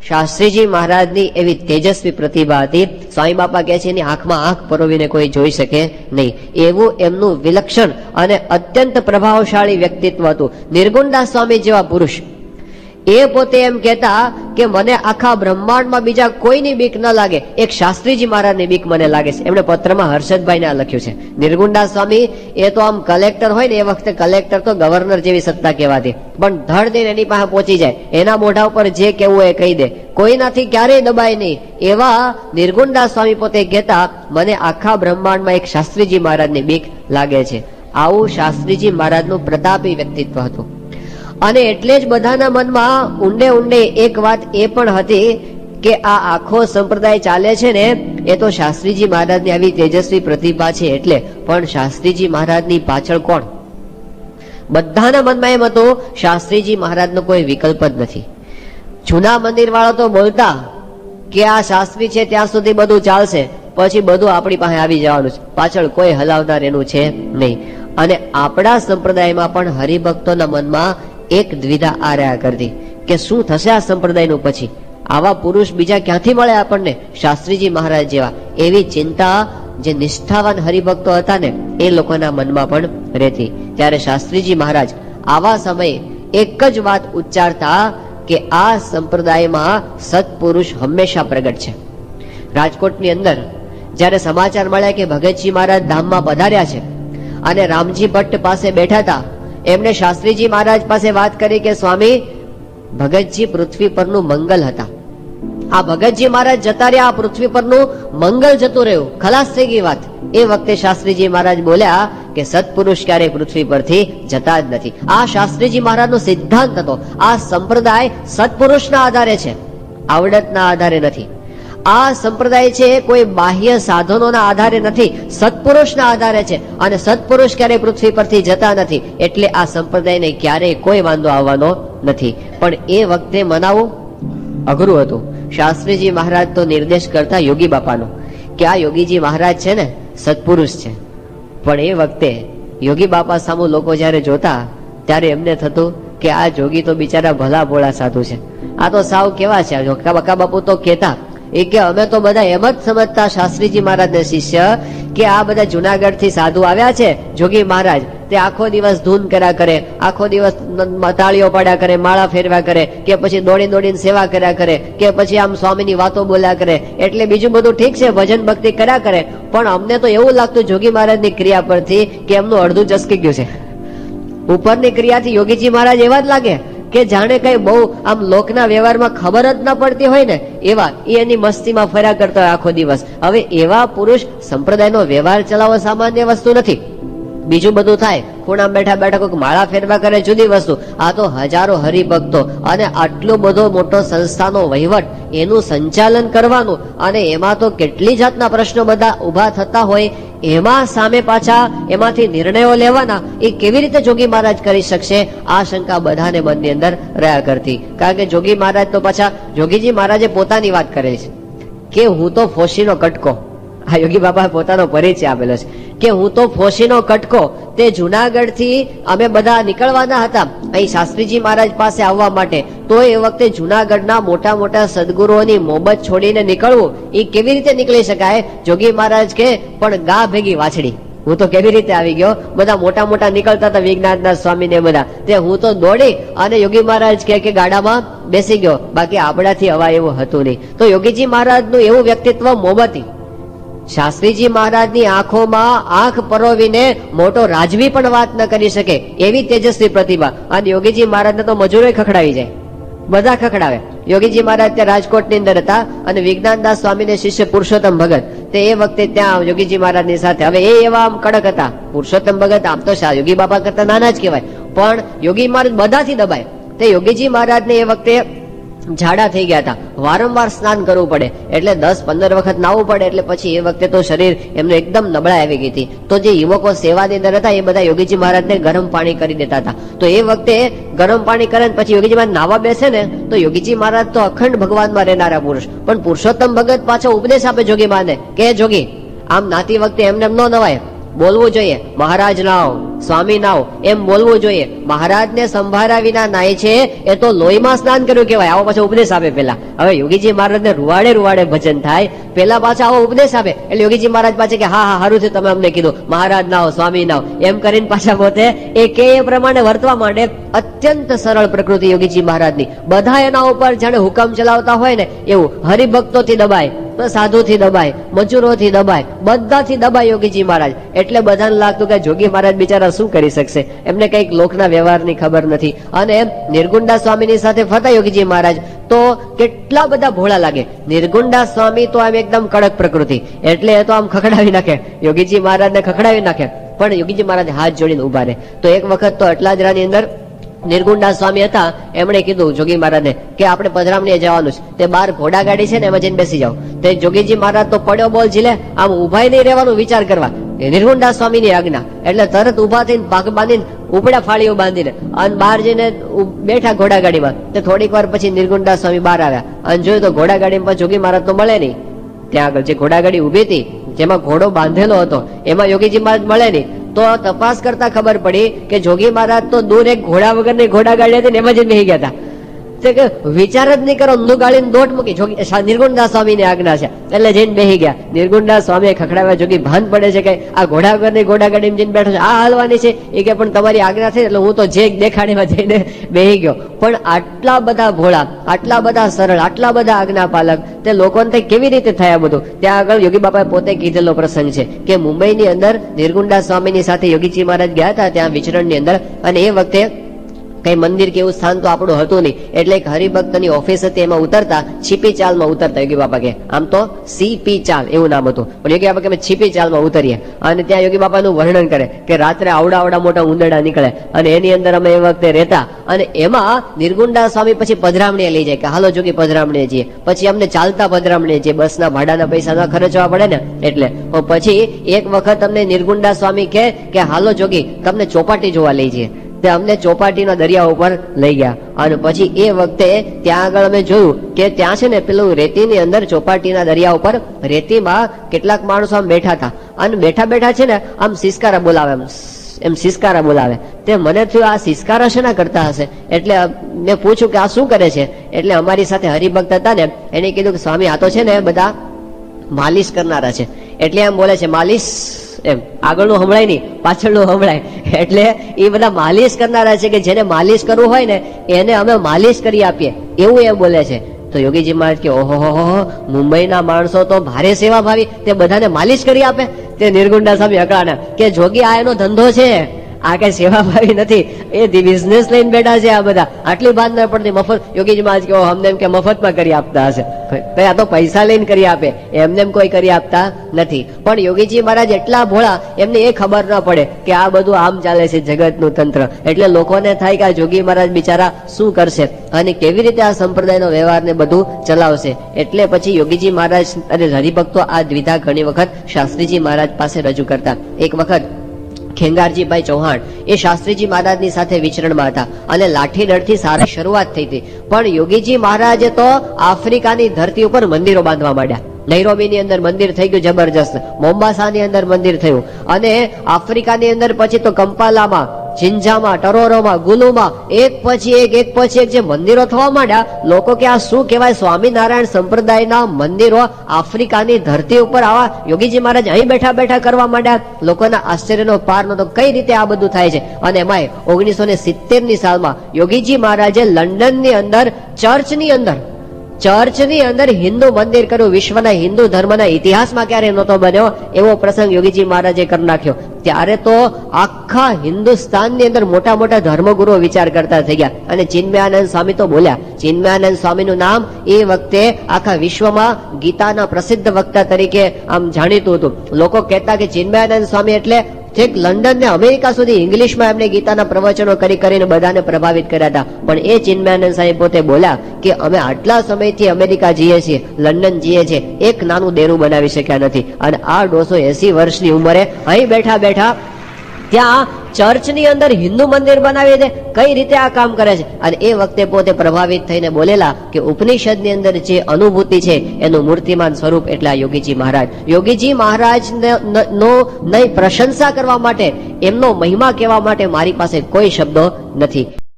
શાસ્ત્રીજી મહારાજની એવી તેજસ્વી પ્રતિભા હતી. સ્વામી બાપા કહે છે એની આંખમાં આંખ પરોવીને કોઈ જોઈ શકે નહીં, એવું એમનું વિલક્ષણ અને અત્યંત પ્રભાવશાળી વ્યક્તિત્વ હતું. નિર્ગુણદાસ સ્વામી જેવા પુરુષ એ પોતે એમ કહેતા કે મને આખા બ્રહ્માંડમાં બીજા કોઈની બીક ન લાગે, એક શાસ્ત્રીજી મહારાજની બીક મને લાગે છે. એમણે પત્રમાં હર્ષદભાઈને આ લખ્યું છે. નિર્ગુણદાસ સ્વામી એ તો આમ કલેક્ટર હોય ને, એ વખતે કલેક્ટર તો ગવર્નર જેવી સત્તા કહેવાતી, પણ ધડ દઈને એની પાસે પહોંચી જાય, એના મોઢા ઉપર જે કહેવું એ કહી દે, કોઈનાથી ક્યારેય દબાય નહીં. એવા નિર્ગુણદાસ સ્વામી પોતે કહેતા મને આખા બ્રહ્માંડમાં એક શાસ્ત્રીજી મહારાજની બીક લાગે છે. આવું શાસ્ત્રીજી મહારાજનું પ્રતાપી વ્યક્તિત્વ હતું. અને એટલે જ બધાના મનમાં ઊંડે ઊંડે એક વાત એ પણ હતી કે આ આખો સંપ્રદાય ચાલે છે ને એ તો શાસ્ત્રીજી મહારાજની આવી તેજસ્વી પ્રતિભા છે એટલે. પણ શાસ્ત્રીજી મહારાજની પાછળ કોણ? બધાના મનમાં એમ હતું શાસ્ત્રીજી મહારાજનો કોઈ વિકલ્પ જ નથી. જૂના મંદિર વાળા તો બોલતા કે આ શાસ્ત્રી છે ત્યાં સુધી બધું ચાલશે, પછી બધું આપણી પાસે આવી જવાનું છે, પાછળ કોઈ હલાવનાર એનું છે નહીં. અને આપણા સંપ્રદાયમાં પણ હરિભક્તોના મનમાં એક દ્વિધા આ રહ્યા કરતી કે શું થશે આ સંપ્રદાયનું પછી, આવા પુરુષ બીજા ક્યાંથી મળે આપણને શાસ્ત્રીજી મહારાજ જેવા. એવી ચિંતા જે નિષ્ઠાવાન હરિભક્તો હતા ને એ લોકોના મનમાં પણ રહેતી. ત્યારે શાસ્ત્રીજી મહારાજ આવા સમયે એક જ વાત ઉચ્ચારતા કે આ સંપ્રદાયમાં સત્પુરુષ હંમેશા પ્રગટ છે. રાજકોટની અંદર જ્યારે સમાચાર મળ્યા કે ભગતજી મહારાજ ધામમાં પધાર્યા છે અને રામજી ભટ્ટ પાસે બેઠા હતા, એમણે શાસ્ત્રીજી મહારાજ પાસે વાત કરી કે સ્વામી ભગતજી પૃથ્વી પરનું મંગલ હતા, આ ભગતજી મહારાજ જતા રહ્યા, આ પૃથ્વી પરનું મંગલ જતું રહ્યું, ખલાસ થઈ ગઈ વાત. એ વખતે શાસ્ત્રીજી મહારાજ બોલ્યા કે સત્પુરુષ ક્યારેય પૃથ્વી પરથી જતા જ નથી. આ શાસ્ત્રીજી મહારાજનો સિદ્ધાંત હતો. આ સંપ્રદાય સત્પુરુષના આધારે છે, આવડતના આધારે નથી. આ સંપ્રદાય છે કોઈ બાહ્ય સાધનોના આધારે નથી, સત્પુરુષના આધારે છે. અને સત્પુરુષ ક્યારેય પૃથ્વી પરથી જતા નથી, એટલે આ સંપ્રદાયને ક્યારેય કોઈ વાંધો આવવાનો નથી. પણ એ વખતે મનાવવું અઘરું હતું. શાસ્ત્રીજી મહારાજ તો નિર્દેશ કરતા યોગી બાપાનો કે આ યોગીજી મહારાજ છે ને સત્પુરુષ છે. પણ એ વખતે યોગી બાપા સામુ લોકો જયારે જોતા ત્યારે એમને થતું કે આ જોગી તો બિચારા ભલા ભોળા સાધુ છે, આ તો સાવ કેવા છે. બકા બાપુ તો કહેતા એ કે અમે તો બધા એમ જ સમજતા શાસ્ત્રીજી મહારાજના શિષ્ય કે આ બધા જુનાગઢ થી સાધુ આવ્યા છે જોગી મહારાજ, તે આખો દિવસ ધૂન કર્યા કરે, આખો દિવસ તાળીઓ પાડ્યા કરે, માળા ફેરવ્યા કરે, કે પછી દોડી દોડીને સેવા કર્યા કરે, કે પછી આમ સ્વામીની વાતો બોલ્યા કરે, એટલે બીજું બધું ઠીક છે, ભજન ભક્તિ કર્યા કરે. પણ અમને તો એવું લાગતું જોગી મહારાજની ક્રિયા પરથી કે એમનું અડધું ચસકી ગયું છે. ઉપરની ક્રિયાથી યોગીજી મહારાજ એવા જ લાગે કે જાણે કઈ બહુ આમ લોકના વ્યવહારમાં ખબર જ ના પડતી હોય ને એવા, એની મસ્તીમાં ફર્યા કરતા હોય આખો દિવસ. હવે એવા પુરુષ સંપ્રદાયનો વ્યવહાર ચલાવવો સામાન્ય વસ્તુ નથી. બીજું બધું થાય, ખૂણામાં બેઠા બેઠા કોઈ માળા ફેરવા કરે જુદી વસ્તુ, આ તો હજારો હરિભક્તો અને આટલો બધો મોટો સંસ્થાનો વહીવટ, એનું સંચાલન કરવાનું, અને એમાં તો કેટલી જાતના પ્રશ્નો બધા ઉભા થતા હોય, એમાં સામે પાછા એમાંથી નિર્ણયો લેવાના, એ કેવી રીતે જોગી મહારાજ કરી શકશે? આ શંકા બધાને મનની અંદર રહ્યા કરતી. કારણ કે જોગી મહારાજ તો પાછા જોગીજી મહારાજે પોતાની વાત કરે છે કે હું તો ફોશીનો કટકો, આ યોગી બાપા પોતાનો પરિચય આપેલો છે કે હું તો ફોશીનો કટકો. તે જુનાગઢ થી અમે બધા નીકળવાના હતા અહીં શાસ્ત્રીજી મહારાજ પાસે આવવા માટે, તો એ વખતે જુનાગઢના મોટા મોટા સદગુરુઓની મોહબત છોડીને નીકળવું એ કેવી રીતે નીકળી શકાય? જોગી મહારાજ કે પણ ગા ભેગી વાછડી, હું તો કેવી રીતે આવી ગયો? બધા મોટા મોટા નીકળતા હતા વિજ્ઞાનદાસ સ્વામી ને બધા, તે હું તો દોડી અને યોગી મહારાજ કે ગાડામાં બેસી ગયો, બાકી આપણાથી હવા એવું હતું નહીં. તો યોગીજી મહારાજનું એવું વ્યક્તિત્વ મોહબતી. શાસ્ત્રીજી મહારાજની આંખોમાં આંખ પરોવીને મોટો રાજવી પણ વાત ન કરી શકે એવી તેજસ્વી પ્રતિભા. અને યોગીજી મહારાજને તો મજૂરો ખખડાવી જાય, બધા ખખડાવે. યોગીજી મહારાજ ત્યાં રાજકોટની અંદર હતા અને વિજ્ઞાનદાસ સ્વામીને શિષ્ય પુરુષોત્તમ ભગત, તે એ વખતે ત્યાં યોગીજી મહારાજની સાથે. હવે એ એવા આમ કડક હતા. પુરુષોત્તમ ભગત આમ તો યોગી બાપા કરતા નાના જ કહેવાય, પણ યોગી મહારાજ બધાથી દબાય. તે યોગીજી મહારાજને એ વખતે ઝાડા થઈ ગયા હતા, વારંવાર સ્નાન કરવું પડે, એટલે 10-15 વખત નાવું પડે, એટલે પછી એ વખતે તો શરીર એમનું એકદમ નબળાઈ આવી ગઈ હતી. તો જે યુવકો સેવાની અંદર હતા એ બધા યોગીજી મહારાજને ગરમ પાણી કરી દેતા હતા. તો એ વખતે ગરમ પાણી કરે પછી યોગીજી મહારાજ નાવા બેસે ને તો યોગીજી મહારાજ તો અખંડ ભગવાનમાં રહેનારા પુરુષ, પણ પુરુષોત્તમ ભગત પાછો ઉપદેશ આપે જોગી મહારાજને કે જોગી આમ નાતી વખતે એમને એમ ન નવાય, બોલવું જોઈએ મહારાજ નાવ સ્વામી નાવ એમ બોલવું જોઈએ. મહારાજને સંભાળ્યા વિના નાય છે એ તો લોહીમાં સ્નાન કર્યું કહેવાય. આવો પાછો ઉપદેશ આપે પેલા. હવે યોગીજી મહારાજને રૂવાડે રૂવાડે ભજન થાય, પેલા પાછા આવો ઉપદેશ આપે એટલે યોગીજી મહારાજ પાસે કે હા હા સારું છે તમે અમને કીધું, મહારાજ નાવ સ્વામી નાવ એમ કરીને પાછા પોતે એ પ્રમાણે વર્તવા માંડે. અત્યંત સરળ પ્રકૃતિ યોગીજી મહારાજની. બધા એના ઉપર જાણે હુકમ ચલાવતા હોય ને એવું. હરિભક્તોથી દબાય, સાધુથી દબાય, મજૂરોથી દબાય, બધાથી દબાય યોગીજી મહારાજ. એટલે બધાને લાગતું કે જોગી મહારાજ બિચારા શું કરી શકશે, એમને કઈક લોકના વ્યવહારની ખબર નથી. અને નિર્ગુંડા સ્વામીની સાથે ફરતા યોગીજી મહારાજ તો કેટલા બધા ભોળા લાગે. નિર્ગુંડા સ્વામી તો આમ એકદમ કડક પ્રકૃતિ, એટલે એ તો આમ ખખડાવી નાખે, યોગીજી મહારાજને ખખડાવી નાખે. પણ યોગીજી મહારાજ હાથ જોડીને ઉભા રહે. તો એક વખત તો અટલાજરાની અંદર નિર્ગુંડા સ્વામી હતા, એમણે કીધું જોગી મહારાજને કે આપણે પધરામણીએ જવાનું છે, તે બાર ઘોડા ગાડી છે ને એમાં જઈને બેસી જાવ. તે જોગીજી મહારાજ તો પડ્યો બોલ ઝીલે, આમ ઉભા નહીં રહેવાનું વિચાર કરવા. નિર્ગુંડા સ્વામીની આજ્ઞા એટલે તરત ઉભા થઈને પાક બાંધીને ઉપડા ફાળીઓ બાંધીને અને બહાર જઈને બેઠા ઘોડા ગાડીમાં. તે થોડીક વાર પછી નિર્ગુંડા સ્વામી બહાર આવ્યા અને જોયું તો ઘોડા ગાડીમાં જોગી મહારાજ તો મળે નહીં. ત્યાં આગળ જે ઘોડા ગાડી ઉભી હતી જેમાં ઘોડો બાંધેલો હતો એમાં યોગીજી મહારાજ મળે નહીં. તો તપાસ કરતા ખબર પડી કે જોગી મહારાજ તો દૂર એક ઘોડા વગરની ઘોડા ગાડી હતી ને એમાં જ બેસી ગયા હતા. વિચાર જ નહીં કરો, ઊંધું ગાળીને દોટ મૂકી. નિર્ગુણદાસ સ્વામીની આજ્ઞા છે એટલે જઈને બેસી ગયા. નિર્ગુણદાસ સ્વામી ખખડાવ્યા, જોગી ભાન પડે છે કે આ ઘોડા વગરની ઘોડા ગાડીમાં જઈને બેઠો છે, આ હાલવાની છે. એ કે પણ તમારી આજ્ઞા થઈ એટલે હું તો જે દેખાડીમાં જઈને બેસી ગયો. પણ આટલા બધા ભોળા, આટલા બધા સરળ, આટલા બધા આજ્ઞા પાલક તે લોકોને કેવી રીતે થયા બધું? ત્યાં આગળ યોગી બાપાએ પોતે કીધેલો પ્રસંગ છે કે મુંબઈની અંદર નિર્ગુણદાસ સ્વામીની સાથે યોગીજી મહારાજ ગયા હતા ત્યાં વિચરણની અંદર. અને એ વખતે કઈ મંદિર કે એવું સ્થાન તો આપણું હતું નહીં, એટલે એક હરિભક્તની ઓફિસ હતી, એમાં ઉતરતા છીપી ચાલમાં ઉતરતા. યોગી બાપા કે આમ તો સીપી ચાલ એવું નામ હતું, પણ યોગી બાપા કે અમે છીપી ચાલમાં ઉતરીએ. અને ત્યાં યોગી બાપાનું વર્ણન કરે કે રાત્રે આવડા મોટા ઉંદરડા નીકળે અને એની અંદર અમે એ વખતે રહેતા. અને એમાં નિર્ગુંડા સ્વામી પછી પધરામણીએ લઈ જાય કે હાલો જોગી પધરામણીએ જઈએ. પછી અમને ચાલતા પધરામણીએ જઈએ, બસના ભાડાના પૈસા ના ખર્ચવા પડે ને એટલે. પછી એક વખત અમને નિર્ગુંડા સ્વામી કે હાલો જોગી તમને ચોપાટી જોવા લઈ જઈએ. તે અમને ચોપાટીના દરિયા ઉપર લઈ ગયા. અને પછી એ વખતે ત્યાં આગળ અમે જોયું કે ત્યાં છે ને પેલું રેતીની અંદર ચોપાટીના દરિયા ઉપર રેતીમાં કેટલાક માણસો આમ બેઠા હતા. અને બેઠા બેઠા છે ને આમ સિસકારા બોલાવે, એમ સિસકારા બોલાવે. તે મને થયું આ સિસકારા શેના કરતા હશે, એટલે મેં પૂછ્યું કે આ શું કરે છે? એટલે અમારી સાથે હરિભક્ત હતા ને એને કીધું કે સ્વામી આ તો છે ને બધા માલિશ કરનારા છે. એટલે એમ બોલે છે માલિશ, એમ આગળનું સંભળાય નહીં પાછળનું સંભળાય. એટલે એ બધા માલિશ કરનારા છે કે જેને માલિશ કરવું હોય ને એને અમે માલિશ કરી આપીએ એવું એ બોલે છે. તો યોગીજી મહારાજ કે ઓહો, મુંબઈના માણસો તો ભારે સેવા ભાવી, તે બધાને માલિશ કરી આપે. તે નિર્ગુંડા સ્વામી અકળાના કે જોગી આ એનો ધંધો છે, આ કઈ સેવા ભાવી નથી, એ બિઝનેસ લઈને બેઠા છે આ બધા, આટલી બાદ ન પડતી મફત. યોગીજી મહારાજ કે અમને એમ કે મફતમાં કરી આપતા હશે, આ તો પૈસા લઈને કરી આપે, એમને એમ કોઈ કરી આપતા નથી. પણ યોગીજી મહારાજ એટલા ભોળા, એમને એ ખબર ન પડે કે આ બધું આમ ચાલે છે જગતનું તંત્ર. એટલે લોકોને થાય કે આ જોગી મહારાજ બિચારા શું કરશે અને કેવી રીતે આ સંપ્રદાયનો વ્યવહાર ને બધું ચલાવશે. એટલે પછી યોગીજી મહારાજ અને હરિભક્તો આ દ્વિધા ઘણી વખત શાસ્ત્રીજી મહારાજ પાસે રજૂ કરતા. એક વખત ખેંગારજીભાઈ ચૌહાણ એ શાસ્ત્રીજી મહારાજની સાથે વિચરણમાં હતા અને લાઠી દળથી સારી શરૂઆત થઈ હતી. પણ યોગીજી મહારાજે તો આફ્રિકાની ધરતી ઉપર મંદિરો બાંધવા માંડ્યા. નૈરોબીની અંદર મંદિર થઈ ગયું જબરજસ્ત, મોમ્બાસાની અંદર મંદિર થયું, અને આફ્રિકાની અંદર પછી તો કંપાલામાં, જિંજામાં, ટરોરોમાં, ગુલુમાં એક પછી એક જે મંદિરો થવા માંડ્યા. લોકો કે આ શું કહેવાય, સ્વામિનારાયણ સંપ્રદાયના મંદિરો આફ્રિકાની ધરતી ઉપર આવા યોગીજી મહારાજ અહીં બેઠા બેઠા કરવા માંડ્યા. લોકોના આશ્ચર્યનો પાર નતો, કઈ રીતે આ બધું થાય છે. અને એમાંય 1970ની સાલમાં યોગીજી મહારાજે લંડનની અંદર ચર્ચની અંદર હિન્દુ મંદિર કર્યું. વિશ્વના હિન્દુ ધર્મના ઇતિહાસમાં ક્યારે નહોતો બન્યો એવો પ્રસંગ યોગીજી મહારાજે કરી નાખ્યો. ત્યારે તો આખા હિન્દુસ્તાનની અંદર મોટા મોટા ધર્મગુરુઓ વિચાર કરતા થઈ ગયા. અને ચિન્મયાનંદ સ્વામી તો બોલ્યા. ચિન્મયાનંદ સ્વામીનું નામ એ વખતે આખા વિશ્વમાં ગીતાના પ્રસિદ્ધ વક્તા તરીકે આમ જાણીતું હતું. લોકો કહેતા કે ચિન્મયાનંદ સ્વામી એટલે છેક લંડન ને અમેરિકા સુધી ઇંગ્લિશમાં એમને ગીતાના પ્રવચનો કરીને બધાને પ્રભાવિત કર્યા હતા. પણ એ ચિન્મયાનંદ સાહેબ પોતે બોલ્યા કે અમે આટલા સમયથી અમેરિકા જઈએ છીએ, લંડન જઈએ છીએ, એક નાનું દેરું બનાવી શક્યા નથી. અને આ 280 વર્ષની ઉંમરે અહીં બેઠા બેઠા ત્યાં ચર્ચની અંદર હિન્દુ મંદિર બનાવી દે, કઈ રીતે આ કામ કરે છે? અને એ વખતે પોતે પ્રભાવિત થઈને બોલેલા કે ઉપનિષદની અંદર જે અનુભૂતિ છે એનું મૂર્તિમાન સ્વરૂપ એટલે આ યોગીજી મહારાજ. યોગીજી મહારાજ નો નહીં પ્રશંસા કરવા માટે, એમનો મહિમા કહેવા માટે મારી પાસે કોઈ શબ્દો નથી.